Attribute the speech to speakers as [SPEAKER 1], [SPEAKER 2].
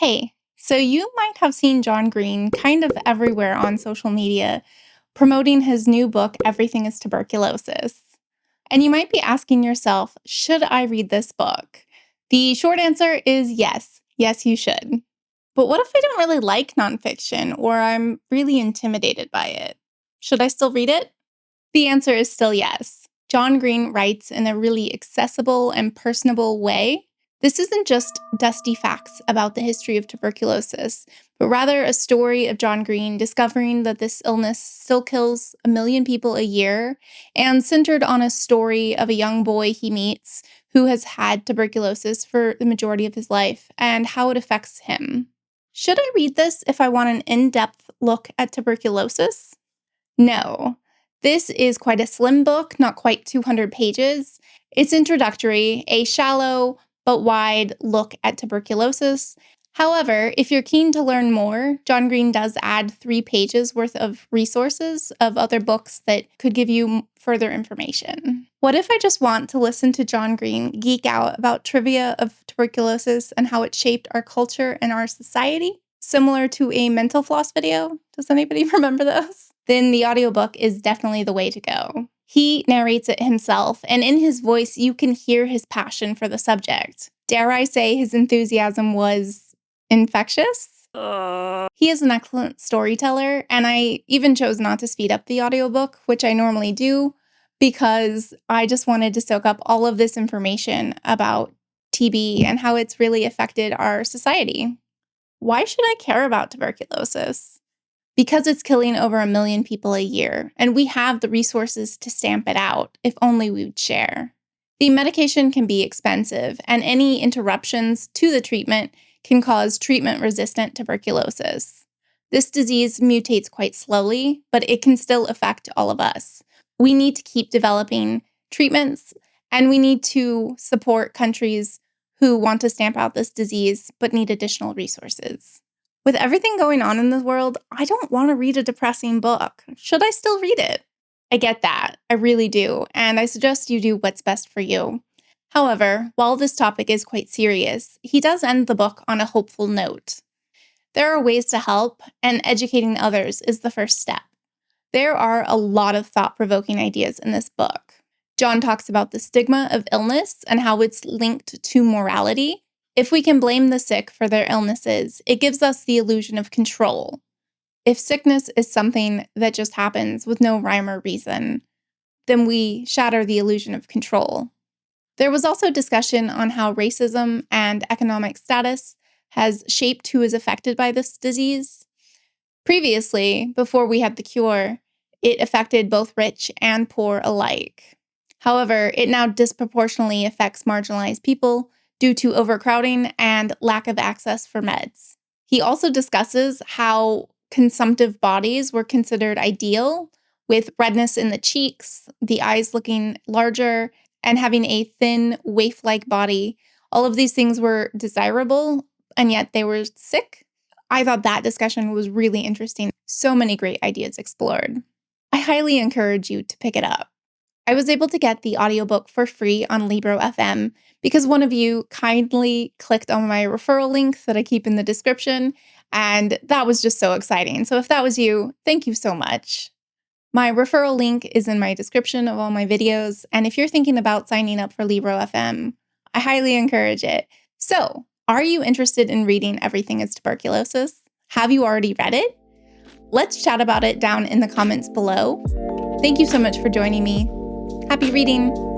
[SPEAKER 1] Hey, so you might have seen John Green kind of everywhere on social media promoting his new book, Everything is Tuberculosis. And you might be asking yourself, should I read this book? The short answer is yes. Yes, you should. But what if I don't really like nonfiction or I'm really intimidated by it? Should I still read it? The answer is still yes. John Green writes in a really accessible and personable way. This isn't just dusty facts about the history of tuberculosis, but rather a story of John Green discovering that this illness still kills 1 million people a year, and centered on a story of a young boy he meets who has had tuberculosis for the majority of his life and how it affects him. Should I read this if I want an in-depth look at tuberculosis? No. This is quite a slim book, not quite 200 pages. It's introductory, a shallow but wide look at tuberculosis. However, if you're keen to learn more, John Green does add 3 pages worth of resources of other books that could give you further information. What if I just want to listen to John Green geek out about trivia of tuberculosis and how it shaped our culture and our society? Similar to a mental floss video? Does anybody remember those? Then the audiobook is definitely the way to go. He narrates it himself, and in his voice, you can hear his passion for the subject. Dare I say his enthusiasm was infectious? He is an excellent storyteller, and I even chose not to speed up the audiobook, which I normally do, because I just wanted to soak up all of this information about TB and how it's really affected our society. Why should I care about tuberculosis? Because it's killing over 1 million people a year, and we have the resources to stamp it out if only we would share. The medication can be expensive, and any interruptions to the treatment can cause treatment-resistant tuberculosis. This disease mutates quite slowly, but it can still affect all of us. We need to keep developing treatments, and we need to support countries who want to stamp out this disease but need additional resources. With everything going on in the world, I don't want to read a depressing book. Should I still read it? I get that. I really do. And I suggest you do what's best for you. However, while this topic is quite serious, he does end the book on a hopeful note. There are ways to help, and educating others is the first step. There are a lot of thought-provoking ideas in this book. John talks about the stigma of illness and how it's linked to morality. If we can blame the sick for their illnesses, it gives us the illusion of control. If sickness is something that just happens with no rhyme or reason, then we shatter the illusion of control. There was also discussion on how racism and economic status has shaped who is affected by this disease. Previously, before we had the cure, it affected both rich and poor alike. However, it now disproportionately affects marginalized people due to overcrowding and lack of access for meds. He also discusses how consumptive bodies were considered ideal, with redness in the cheeks, the eyes looking larger, and having a thin, waif-like body. All of these things were desirable, and yet they were sick. I thought that discussion was really interesting. So many great ideas explored. I highly encourage you to pick it up. I was able to get the audiobook for free on Libro FM because one of you kindly clicked on my referral link that I keep in the description, and that was just so exciting. So if that was you, thank you so much. My referral link is in my description of all my videos, and if you're thinking about signing up for Libro FM, I highly encourage it. So, are you interested in reading Everything is Tuberculosis? Have you already read it? Let's chat about it down in the comments below. Thank you so much for joining me. Happy reading!